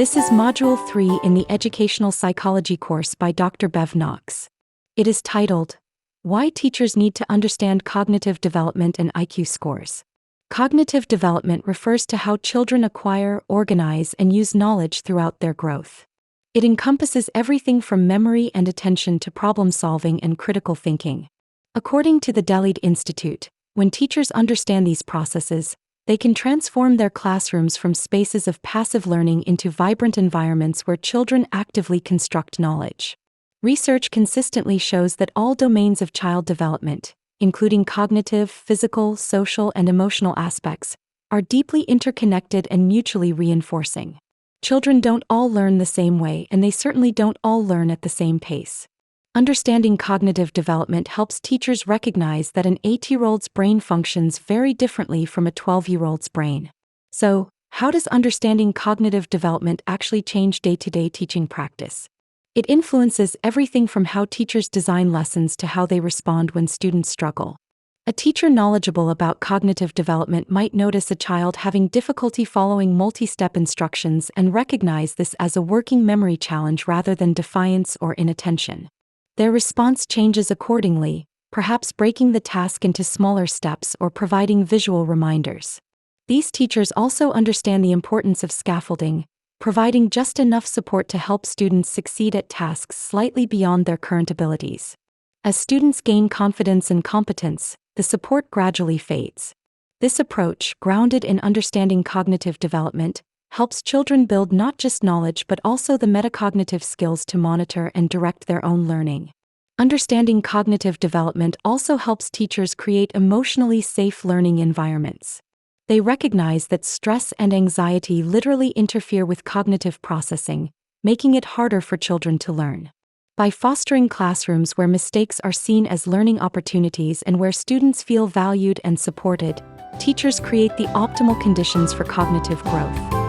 This is Module 3 in the Educational Psychology course by Dr. Bev Knox. It is titled, Why Teachers Need to Understand Cognitive Development and IQ Scores. Cognitive development refers to how children acquire, organize, and use knowledge throughout their growth. It encompasses everything from memory and attention to problem-solving and critical thinking. According to the Delhi Institute, when teachers understand these processes, they can transform their classrooms from spaces of passive learning into vibrant environments where children actively construct knowledge. Research consistently shows that all domains of child development, including cognitive, physical, social, and emotional aspects, are deeply interconnected and mutually reinforcing. Children don't all learn the same way, and they certainly don't all learn at the same pace. Understanding cognitive development helps teachers recognize that an 8-year-old's brain functions very differently from a 12-year-old's brain. So, how does understanding cognitive development actually change day-to-day teaching practice? It influences everything from how teachers design lessons to how they respond when students struggle. A teacher knowledgeable about cognitive development might notice a child having difficulty following multi-step instructions and recognize this as a working memory challenge rather than defiance or inattention. Their response changes accordingly, perhaps breaking the task into smaller steps or providing visual reminders. These teachers also understand the importance of scaffolding, providing just enough support to help students succeed at tasks slightly beyond their current abilities. As students gain confidence and competence, the support gradually fades. This approach, grounded in understanding cognitive development, helps children build not just knowledge but also the metacognitive skills to monitor and direct their own learning. Understanding cognitive development also helps teachers create emotionally safe learning environments. They recognize that stress and anxiety literally interfere with cognitive processing, making it harder for children to learn. By fostering classrooms where mistakes are seen as learning opportunities and where students feel valued and supported, teachers create the optimal conditions for cognitive growth.